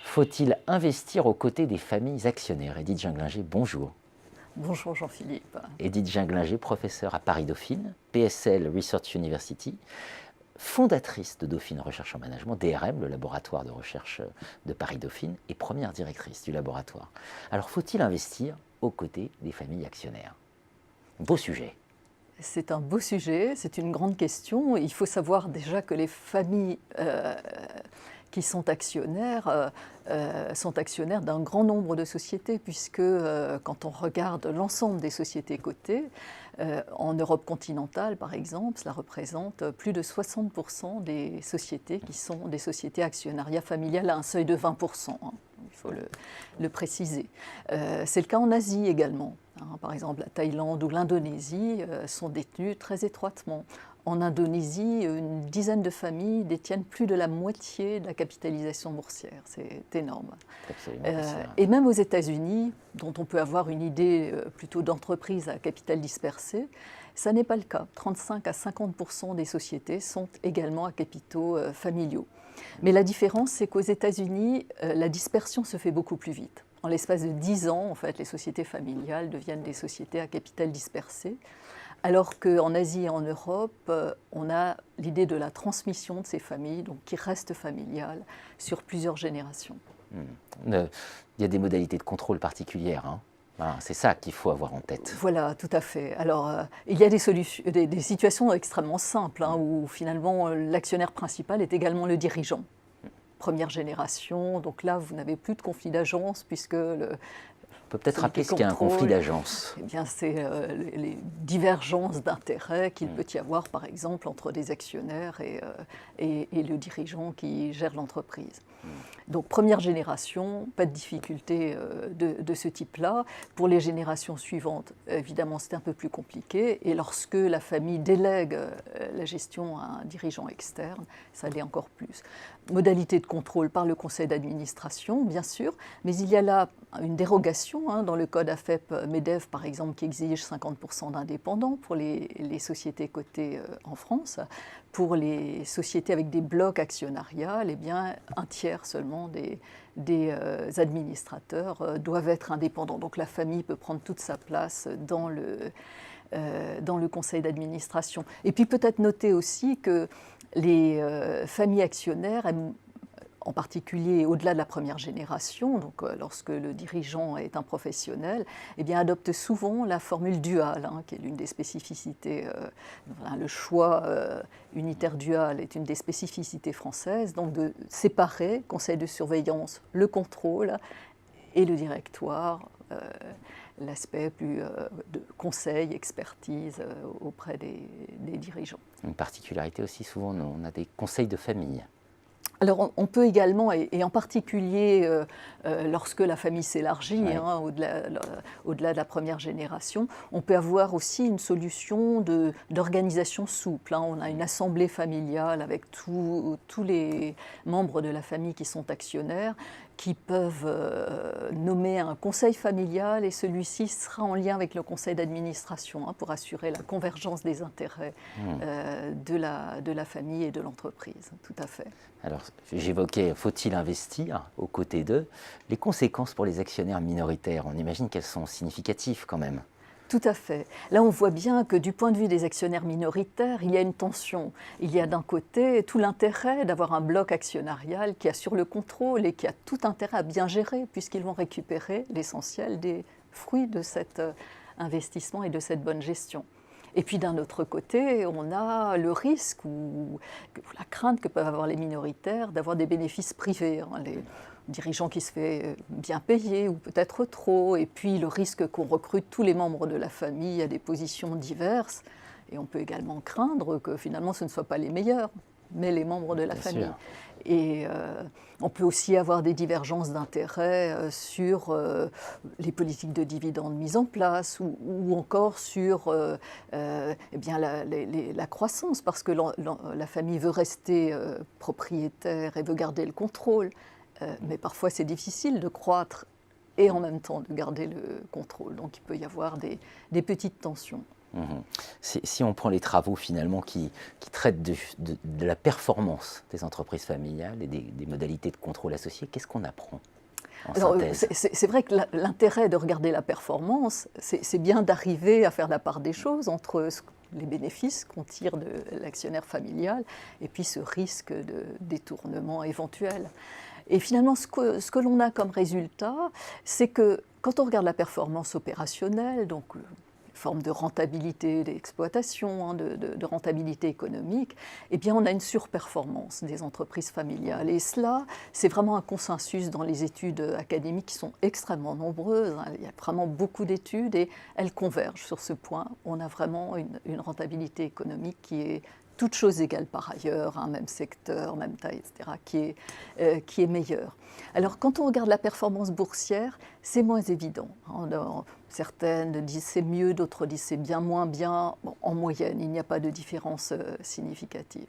Faut-il investir aux côtés des familles actionnaires? Edith Ginglinger, bonjour. Bonjour Jean-Philippe. Edith Ginglinger, professeure à Paris Dauphine, PSL Research University, fondatrice de Dauphine Recherche en Management, DRM, le laboratoire de recherche de Paris Dauphine, et première directrice du laboratoire. Alors, faut-il investir aux côtés des familles actionnaires? Beau sujet. C'est un beau sujet, c'est une grande question. Il faut savoir déjà que les familles qui sont actionnaires d'un grand nombre de sociétés, puisque quand on regarde l'ensemble des sociétés cotées, en Europe continentale par exemple, cela représente plus de 60% des sociétés qui sont des sociétés actionnariat familial à un seuil de 20%. Il faut le préciser. C'est le cas en Asie également. Par exemple, la Thaïlande ou l'Indonésie sont détenues très étroitement. En Indonésie, une dizaine de familles détiennent plus de la moitié de la capitalisation boursière. C'est énorme. Et même aux États-Unis, dont on peut avoir une idée plutôt d'entreprise à capital dispersé, ça n'est pas le cas. 35 à 50% des sociétés sont également à capitaux familiaux. Mais la différence, c'est qu'aux États-Unis, la dispersion se fait beaucoup plus vite. En l'espace de 10 ans, en fait, les sociétés familiales deviennent des sociétés à capital dispersé, alors qu'en Asie et en Europe, on a l'idée de la transmission de ces familles, donc qui restent familiales, sur plusieurs générations. Il y a des modalités de contrôle particulières, hein. Voilà, c'est ça qu'il faut avoir en tête. Voilà, tout à fait. Alors, il y a des situations extrêmement simples, où finalement l'actionnaire principal est également le dirigeant. Première génération, donc là, vous n'avez plus de conflit d'agence puisque on peut peut-être rappeler ce qu'est un conflit d'agence. Eh bien, c'est les divergences d'intérêts qu'il peut y avoir, par exemple, entre des actionnaires et le dirigeant qui gère l'entreprise. Donc, première génération, pas de difficulté de ce type-là. Pour les générations suivantes, évidemment, c'est un peu plus compliqué. Et lorsque la famille délègue la gestion à un dirigeant externe, ça l'est encore plus. Modalité de contrôle par le conseil d'administration, bien sûr, mais il y a là une dérogation dans le code AFEP-MEDEF, par exemple, qui exige 50% d'indépendants pour les sociétés cotées en France. Pour les sociétés avec des blocs actionnariales, eh bien, un tiers seulement des administrateurs doivent être indépendants. Donc la famille peut prendre toute sa place dans le conseil d'administration. Et puis peut-être noter aussi que les familles actionnaires, en particulier au-delà de la première génération, donc lorsque le dirigeant est un professionnel, eh bien, adoptent souvent la formule duale, qui est l'une des spécificités. Le choix unitaire dual est une des spécificités françaises, donc de séparer conseil de surveillance, le contrôle et le directoire, l'aspect plus de conseil, expertise auprès des dirigeants. Une particularité aussi, souvent, on a des conseils de famille. Alors on peut également, et en particulier lorsque la famille s'élargit, au-delà de la première génération, on peut avoir aussi une solution d'organisation souple. On a une assemblée familiale avec tous les membres de la famille qui sont actionnaires, qui peuvent nommer un conseil familial et celui-ci sera en lien avec le conseil d'administration pour assurer la convergence des intérêts de la famille et de l'entreprise. Tout à fait. Alors, j'évoquais, faut-il investir aux côtés d'eux? Les conséquences pour les actionnaires minoritaires, on imagine qu'elles sont significatives quand même. Tout à fait. Là, on voit bien que du point de vue des actionnaires minoritaires, il y a une tension. Il y a d'un côté tout l'intérêt d'avoir un bloc actionnarial qui assure le contrôle et qui a tout intérêt à bien gérer, puisqu'ils vont récupérer l'essentiel des fruits de cet investissement et de cette bonne gestion. Et puis d'un autre côté, on a le risque ou la crainte que peuvent avoir les minoritaires d'avoir des bénéfices privés. Les dirigeants qui se fait bien payer ou peut-être trop, et puis le risque qu'on recrute tous les membres de la famille à des positions diverses. Et on peut également craindre que finalement ce ne soient pas les meilleurs, mais les membres de la famille. Sûr. Et on peut aussi avoir des divergences d'intérêts sur les politiques de dividendes mises en place ou encore sur la croissance, parce que la famille veut rester propriétaire et veut garder le contrôle. Mais parfois, c'est difficile de croître et en même temps de garder le contrôle. Donc il peut y avoir des petites tensions. Si on prend les travaux finalement qui traitent de la performance des entreprises familiales et des modalités de contrôle associées, qu'est-ce qu'on apprend en synthèse? C'est vrai que l'intérêt de regarder la performance, c'est bien d'arriver à faire la part des choses entre les bénéfices qu'on tire de l'actionnaire familial et puis ce risque de détournement éventuel. Et finalement, ce que l'on a comme résultat, c'est que quand on regarde la performance opérationnelle, donc forme de rentabilité d'exploitation, de rentabilité économique, eh bien on a une surperformance des entreprises familiales. Et cela, c'est vraiment un consensus dans les études académiques qui sont extrêmement nombreuses. Il y a vraiment beaucoup d'études et elles convergent sur ce point. On a vraiment une rentabilité économique qui est toutes choses égales par ailleurs, même secteur, même taille, etc., qui est meilleure. Alors quand on regarde la performance boursière, c'est moins évident. Certaines disent c'est mieux, d'autres disent c'est bien, moins bien. Bon, en moyenne, il n'y a pas de différence significative.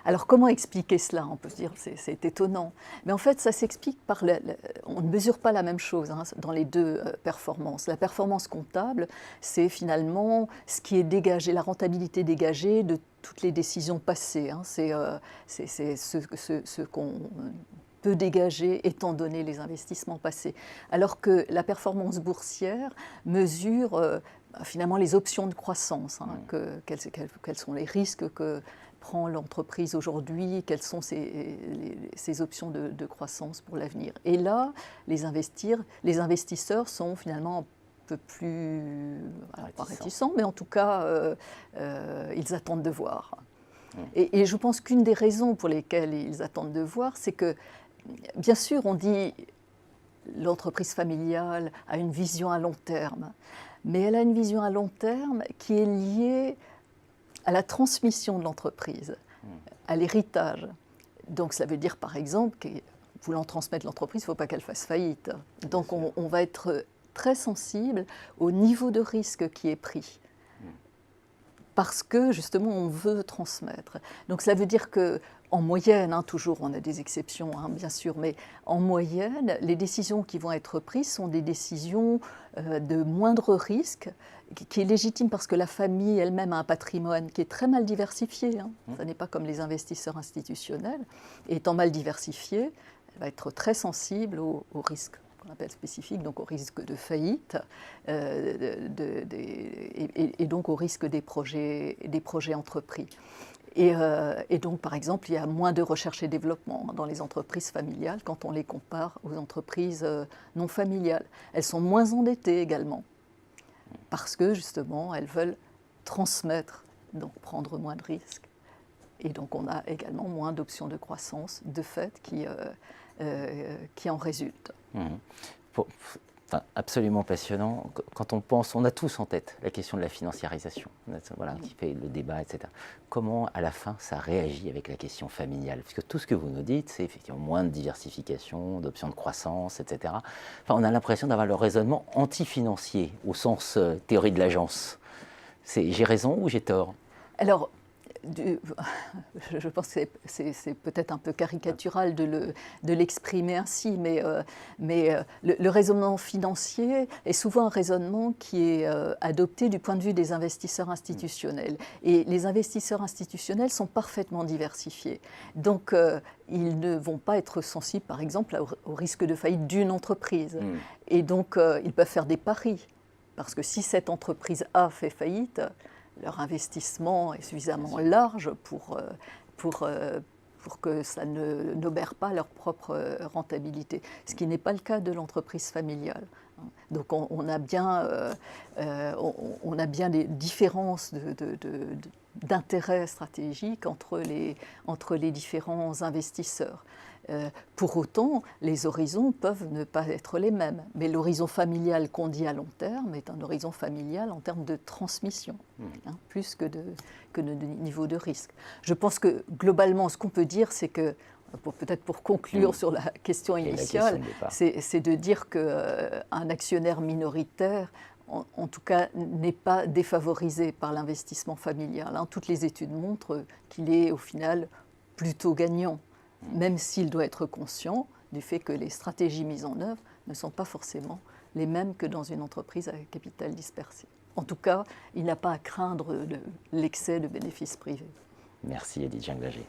Alors comment expliquer cela? On peut se dire c'est étonnant. Mais en fait, ça s'explique par... on ne mesure pas la même chose dans les deux performances. La performance comptable, c'est finalement ce qui est dégagé, la rentabilité dégagée de toutes les décisions passées. C'est ce qu'on peut dégager étant donné les investissements passés. Alors que la performance boursière mesure finalement les options de croissance. Quels sont les risques que prend l'entreprise aujourd'hui, quelles sont ses options de croissance pour l'avenir. Et là, les investisseurs sont finalement un peu plus, pas réticents, mais en tout cas, ils attendent de voir. Et je pense qu'une des raisons pour lesquelles ils attendent de voir, c'est que, bien sûr, on dit l'entreprise familiale a une vision à long terme, mais elle a une vision à long terme qui est liée à la transmission de l'entreprise, à l'héritage. Donc ça veut dire par exemple que voulant transmettre l'entreprise, il ne faut pas qu'elle fasse faillite. Donc on va être très sensible au niveau de risque qui est pris. Parce que justement on veut transmettre. Donc ça veut dire qu'en moyenne, toujours on a des exceptions bien sûr, mais en moyenne, les décisions qui vont être prises sont des décisions de moindre risque, qui est légitime parce que la famille elle-même a un patrimoine qui est très mal diversifié. Ça n'est pas comme les investisseurs institutionnels. Et étant mal diversifié, elle va être très sensible aux risques qu'on appelle spécifiques, donc au risque de faillite et donc au risque des projets entrepris. Et donc, par exemple, il y a moins de recherche et développement dans les entreprises familiales quand on les compare aux entreprises non familiales. Elles sont moins endettées également, parce que justement, elles veulent transmettre, donc prendre moins de risques. Et donc, on a également moins d'options de croissance, de fait, qui en résultent. Absolument passionnant. Quand on pense, on a tous en tête la question de la financiarisation, qui fait le débat, etc. Comment, à la fin, ça réagit avec la question familiale? Parce que tout ce que vous nous dites, c'est effectivement moins de diversification, d'options de croissance, etc. On a l'impression d'avoir le raisonnement anti-financier, au sens théorie de l'agence. J'ai raison ou j'ai tort? Alors, je pense que c'est peut-être un peu caricatural de l'exprimer ainsi, mais le raisonnement financier est souvent un raisonnement qui est adopté du point de vue des investisseurs institutionnels. Et les investisseurs institutionnels sont parfaitement diversifiés. Donc, ils ne vont pas être sensibles, par exemple, au risque de faillite d'une entreprise. Et donc, ils peuvent faire des paris. Parce que si cette entreprise A fait faillite, leur investissement est suffisamment large pour que ça n'obère pas leur propre rentabilité, ce qui n'est pas le cas de l'entreprise familiale. Donc on a bien des différences d'intérêts stratégiques entre les différents investisseurs. Pour autant, les horizons peuvent ne pas être les mêmes. Mais l'horizon familial qu'on dit à long terme est un horizon familial en termes de transmission, plus que de niveau de risque. Je pense que globalement, ce qu'on peut dire, c'est que, peut-être pour conclure sur la question initiale, c'est de dire qu'un actionnaire minoritaire, en tout cas, n'est pas défavorisé par l'investissement familial. Toutes les études montrent qu'il est au final plutôt gagnant. Même s'il doit être conscient du fait que les stratégies mises en œuvre ne sont pas forcément les mêmes que dans une entreprise avec capital dispersé. En tout cas, il n'a pas à craindre l'excès de bénéfices privés. Merci Edith Junglager.